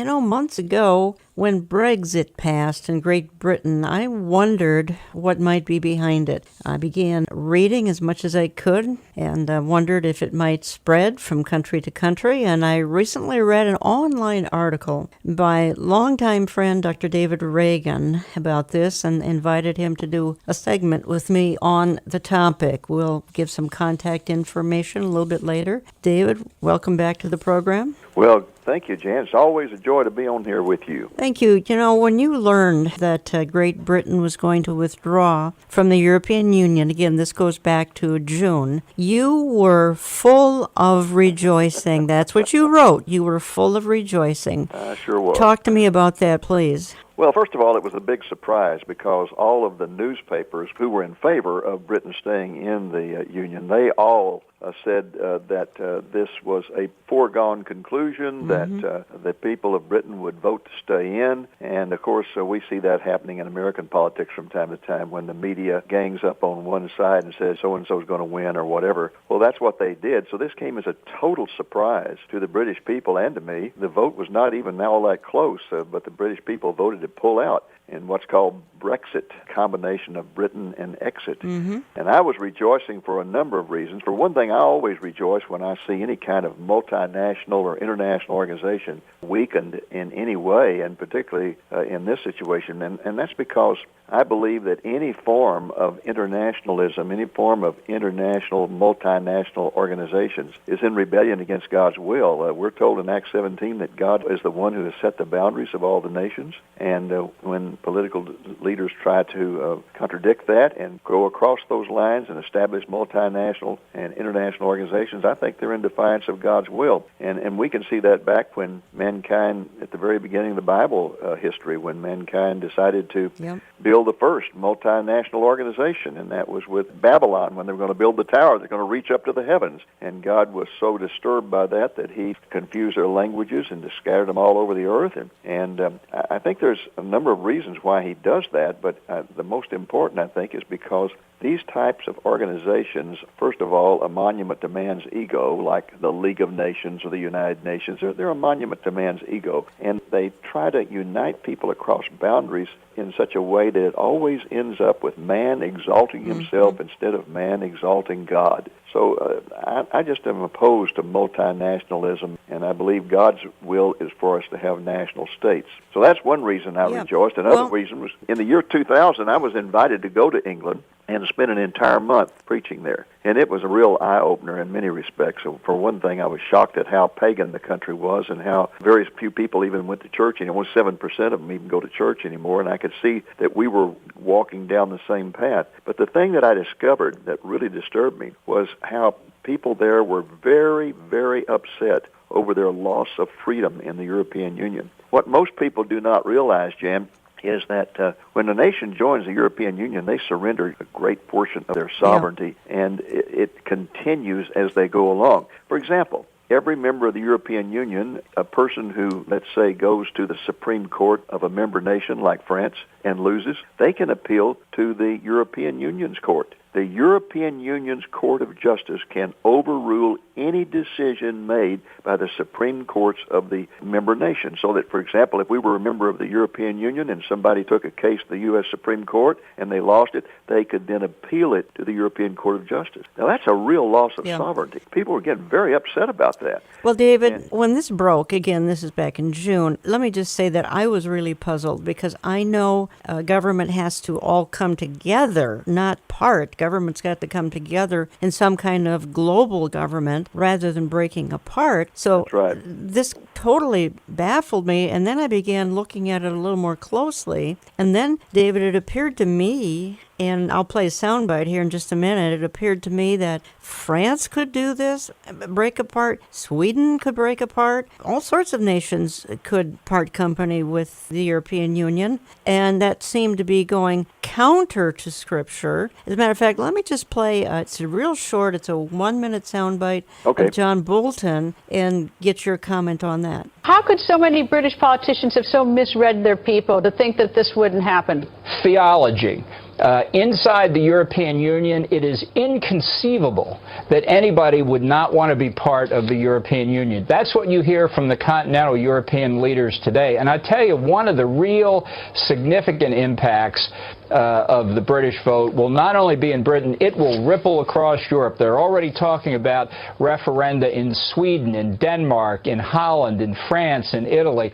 Months ago, when Brexit passed in Great Britain, I wondered what might be behind it. I began reading as much as I could and wondered if it might spread from country to country. And I recently read an online article by longtime friend Dr. David Reagan about this and invited him to do a segment with me on the topic. We'll give some contact information a little bit later. David, welcome back to the program. Well, thank you, Jan. It's always a joy to be on here with you. Thank you. When you learned that Great Britain was going to withdraw from the European Union, again, this goes back to June, you were full of rejoicing. That's what you wrote. You were full of rejoicing. I sure was. Talk to me about that, please. Well, first of all, it was a big surprise because all of the newspapers who were in favor of Britain staying in the Union, they all said that this was a foregone conclusion, that the people of Britain would vote to stay in. And, of course, we see that happening in American politics from time to time when the media gangs up on one side and says so-and-so is going to win or whatever. Well, that's what they did. So this came as a total surprise to the British people and to me. The vote was not even all that close, but the British people voted to pull out in what's called Brexit, combination of Britain and exit. And I was rejoicing for a number of reasons. For one thing, I always rejoice when I see any kind of multinational or international organization weakened in any way, and particularly in this situation. And that's because I believe that any form of internationalism, any form of international, multinational organizations is in rebellion against God's will. We're told in Acts 17 that God is the one who has set the boundaries of all the nations, and when political leaders try to contradict that and go across those lines and establish multinational and international organizations, I think they're in defiance of God's will. And we can see that back when mankind, at the very beginning of the Bible history, when mankind decided to build the first multinational organization, and that was with Babylon, when they were going to build the tower. They're going to reach up to the heavens. And God was so disturbed by that he confused their languages and just scattered them all over the earth. And I think there's a number of reasons why he does that, but the most important, I think, is because these types of organizations, first of all, a monument to man's ego, like the League of Nations or the United Nations, they're a monument to man's ego. And they try to unite people across boundaries in such a way that it always ends up with man exalting himself instead of man exalting God. So I just am opposed to multinationalism, and I believe God's will is for us to have national states. So that's one reason I rejoiced. Another reason was in the year 2000, I was invited to go to England and spend an entire month preaching there. And it was a real eye-opener in many respects. So for one thing, I was shocked at how pagan the country was and how very few people even went to church. And only 7% of them even go to church anymore. And I could see that we were walking down the same path. But the thing that I discovered that really disturbed me was how people there were very, very upset over their loss of freedom in the European Union. What most people do not realize, Jan, is that when a nation joins the European Union, they surrender a great portion of their sovereignty, and it continues as they go along. For example, every member of the European Union, a person who, let's say, goes to the Supreme Court of a member nation like France and loses, they can appeal to the European Union's court. The European Union's Court of Justice can overrule any decision made by the Supreme Courts of the member nation. So that, for example, if we were a member of the European Union and somebody took a case to the U.S. Supreme Court and they lost it, they could then appeal it to the European Court of Justice. Now, that's a real loss of sovereignty. People were getting very upset about that. Well, David, when this broke, again, this is back in June, let me just say that I was really puzzled because I know government has to all come together, not part. Government's got to come together in some kind of global government rather than breaking apart. So that's right. This totally baffled me, and then I began looking at it a little more closely. And then, David, it appeared to me, and I'll play a soundbite here in just a minute, it appeared to me that France could do this, break apart, Sweden could break apart, all sorts of nations could part company with the European Union, and that seemed to be going counter to Scripture. As a matter of fact, let me just play, it's real short, it's a 1-minute soundbite of John Bolton, and get your comment on that. How could so many British politicians have so misread their people to think that this wouldn't happen? Theology. inside the European Union, it is inconceivable that anybody would not want to be part of the European Union. That's what you hear from the continental European leaders today. And I tell you, one of the real significant impacts of the British vote will not only be in Britain, it will ripple across Europe. They're already talking about referenda in Sweden, in Denmark, in Holland, in France, in Italy.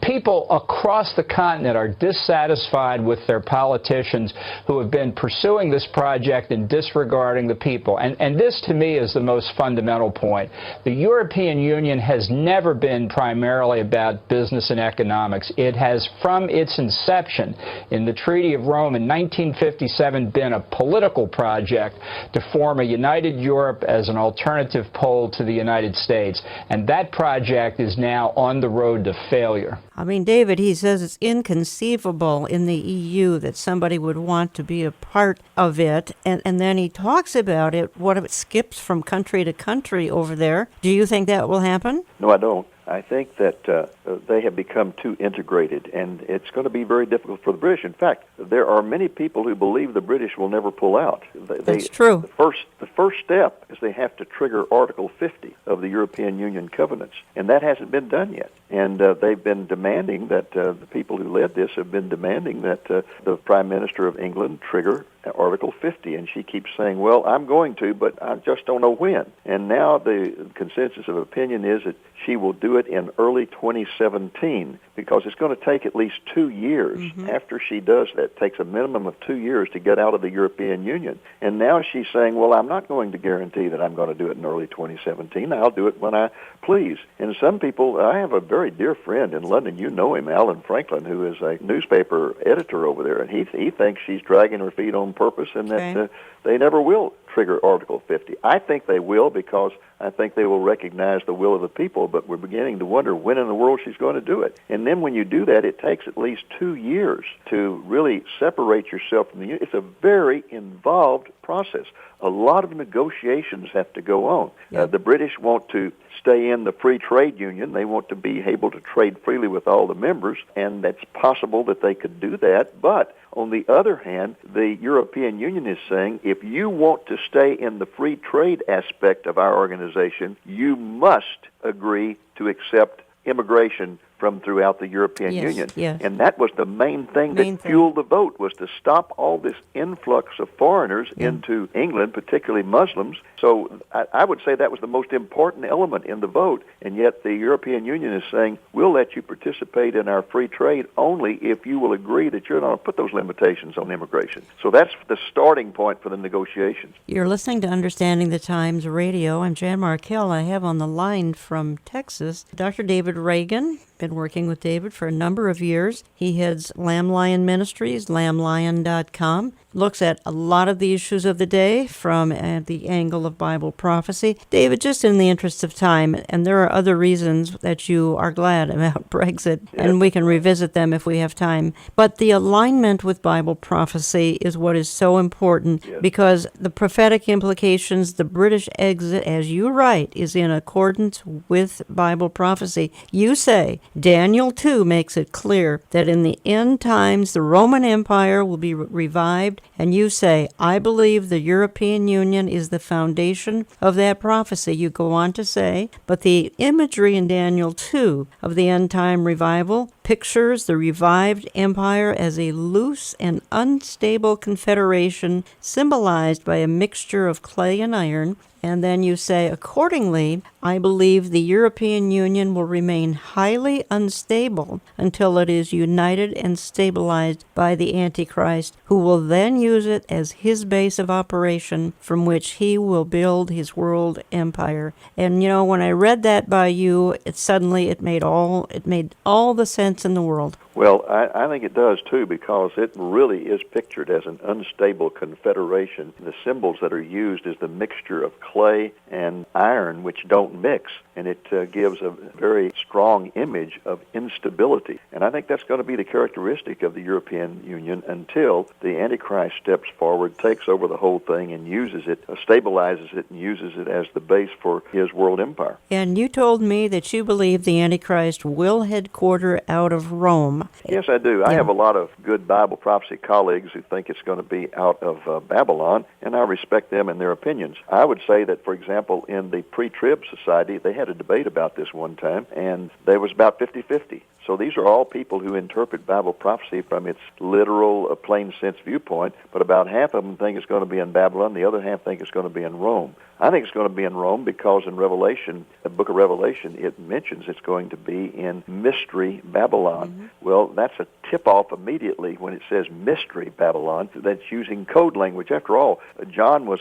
People across the continent are dissatisfied with their politicians who have been pursuing this project and disregarding the people. And this, to me, is the most fundamental point. The European Union has never been primarily about business and economics. It has, from its inception in the Treaty of Rome in 1957, been a political project to form a united Europe as an alternative pole to the United States. And that project is now on the road to failure. I mean, David, he says it's inconceivable in the EU that somebody would want to be a part of it. And then he talks about it, what if it skips from country to country over there. Do you think that will happen? No, I don't. I think that they have become too integrated, and it's going to be very difficult for the British. In fact, there are many people who believe the British will never pull out. That's true. The first step is they have to trigger Article 50 of the European Union covenants, and that hasn't been done yet. And they've been demanding that, the people who led this have been demanding that the Prime Minister of England trigger Article 50, and she keeps saying, well, I'm going to, but I just don't know when. And now the consensus of opinion is that she will do it in early 2017, because it's going to take at least 2 years after she does that. It takes a minimum of 2 years to get out of the European Union. And now she's saying, well, I'm not going to guarantee that I'm going to do it in early 2017. I'll do it when I please. And some people, I have a very dear friend in London, you know him, Alan Franklin, who is a newspaper editor over there, and he thinks she's dragging her feet on purpose, and that they never will trigger Article 50. I think they will, because I think they will recognize the will of the people, but we're beginning to wonder when in the world she's going to do it. And then when you do that, it takes at least 2 years to really separate yourself from the union. It's a very involved process. A lot of negotiations have to go on. The British want to stay in the free trade union. They want to be able to trade freely with all the members, and that's possible that they could do that. But on the other hand, the European Union is saying, if you want to stay in the free trade aspect of our organization, you must agree to accept immigration from throughout the European Union. Yes. And that was the main thing that fueled the vote, was to stop all this influx of foreigners into England, particularly Muslims. So I would say that was the most important element in the vote. And yet the European Union is saying, we'll let you participate in our free trade only if you will agree that you're not going to put those limitations on immigration. So that's the starting point for the negotiations. You're listening to Understanding the Times Radio. I'm Jan Markell. I have on the line from Texas Dr. David Reagan. Been working with David for a number of years. He heads Lamb Lion Ministries, lamblion.com. Looks at a lot of the issues of the day from the angle of Bible prophecy. David, just in the interest of time, and there are other reasons that you are glad about Brexit, and we can revisit them if we have time, but the alignment with Bible prophecy is what is so important, because the prophetic implications, the British exit, as you write, is in accordance with Bible prophecy. You say Daniel 2 makes it clear that in the end times the Roman Empire will be revived, and you say, I believe the European Union is the foundation of that prophecy. You go on to say, but the imagery in Daniel 2 of the end time revival pictures the revived empire as a loose and unstable confederation symbolized by a mixture of clay and iron. And then you say, accordingly, I believe the European Union will remain highly unstable until it is united and stabilized by the Antichrist, who will then use it as his base of operation from which he will build his world empire. And you know, when I read that by you, it made all the sense in the world. Well, I think it does, too, because it really is pictured as an unstable confederation. The symbols that are used is the mixture of clay and iron, which don't mix, and it gives a very strong image of instability. And I think that's going to be the characteristic of the European Union until the Antichrist steps forward, takes over the whole thing, and uses it, stabilizes it, and uses it as the base for his world empire. And you told me that you believe the Antichrist will headquarter out of Rome. Alabama. Yes, I do. I Yeah. have a lot of good Bible prophecy colleagues who think it's going to be out of Babylon, and I respect them and their opinions. I would say that, for example, in the Pre-Trib Society, they had a debate about this one time, and there was about 50-50. So these are all people who interpret Bible prophecy from its literal, plain sense viewpoint, but about half of them think it's going to be in Babylon, the other half think it's going to be in Rome. I think it's going to be in Rome because in Revelation, the book of Revelation, it mentions it's going to be in Mystery Babylon. Mm-hmm. Well, that's a tip-off immediately when it says Mystery Babylon. That's using code language. After all, John was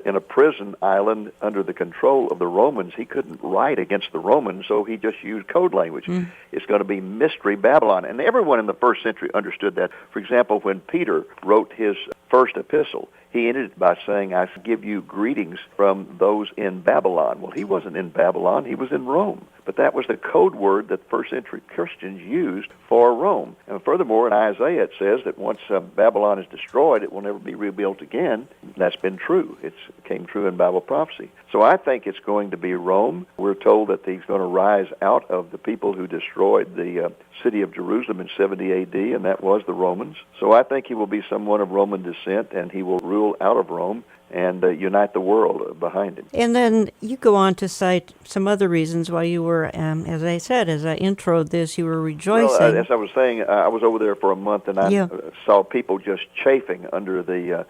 in a prison island under the control of the Romans. He couldn't write against the Romans, so he just used code language. It's going to be Mystery Babylon. And everyone in the first century understood that. For example, when Peter wrote his first epistle, he ended it by saying, I give you greetings from those in Babylon. Well, he wasn't in Babylon. He was in Rome. But that was the code word that first century Christians used for Rome. And furthermore, in Isaiah it says that once Babylon is destroyed, it will never be rebuilt again. That's been true. It came true in Bible prophecy. So I think it's going to be Rome. We're told that he's going to rise out of the people who destroyed the city of Jerusalem in 70 A.D., and that was the Romans. So I think he will be someone of Roman descent, and he will rule out of Rome and unite the world behind him. And then you go on to cite some other reasons why you were, as I said, as I introed this, you were rejoicing. Well, as I was saying, I was over there for a month, and I saw people just chafing under the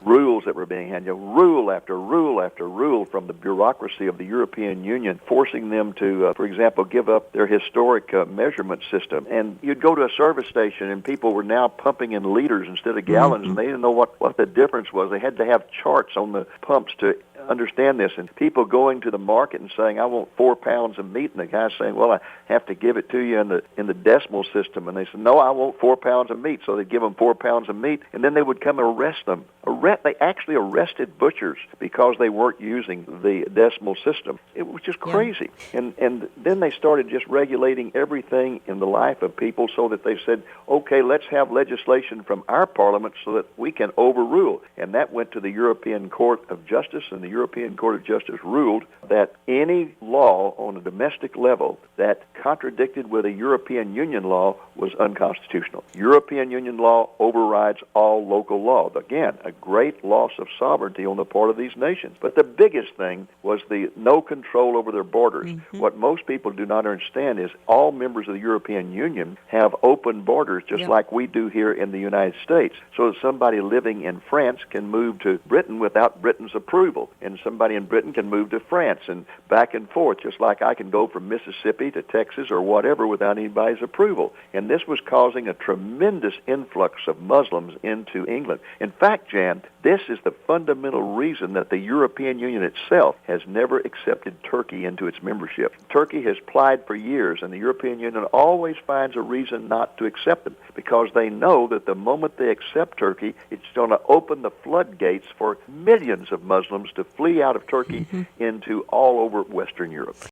rules that were being handed. Rule after rule after rule from the bureaucracy of the European Union, forcing them to, for example, give up their historic measurement system. And you'd go to a service station, and people were now pumping in liters instead of gallons, and they didn't know what the difference was. They had to have charts on the pumps to understand this, and people going to the market and saying, I want 4 pounds of meat, and the guy's saying, well, I have to give it to you in the decimal system, and they said, no, I want 4 pounds of meat. So they'd give them 4 pounds of meat, and then they would come and arrest them. They actually arrested butchers because they weren't using the decimal system, which is crazy. And then they started just regulating everything in the life of people, so that they said, okay, let's have legislation from our parliament so that we can overrule. And that went to the European Court of Justice, and the European Court of Justice ruled that any law on a domestic level that contradicted with a European Union law was unconstitutional. European Union law overrides all local law. Again, a great loss of sovereignty on the part of these nations. But the biggest thing was the no control over their borders. What most people do not understand is all members of the European Union have open borders, just like we do here in the United States. So that somebody living in France can move to Britain without Britain's approval, and somebody in Britain can move to France, and back and forth, just like I can go from Mississippi to Texas or whatever without anybody's approval. And this was causing a tremendous influx of Muslims into England. In fact, Jan, this is the fundamental reason that the European Union itself has never accepted Turkey into its membership. Turkey has plied for years, and the European Union always finds a reason not to accept them, because they know that the moment they accept Turkey, it's going to open the floodgates for millions of Muslims to flee out of Turkey into all over Western Europe.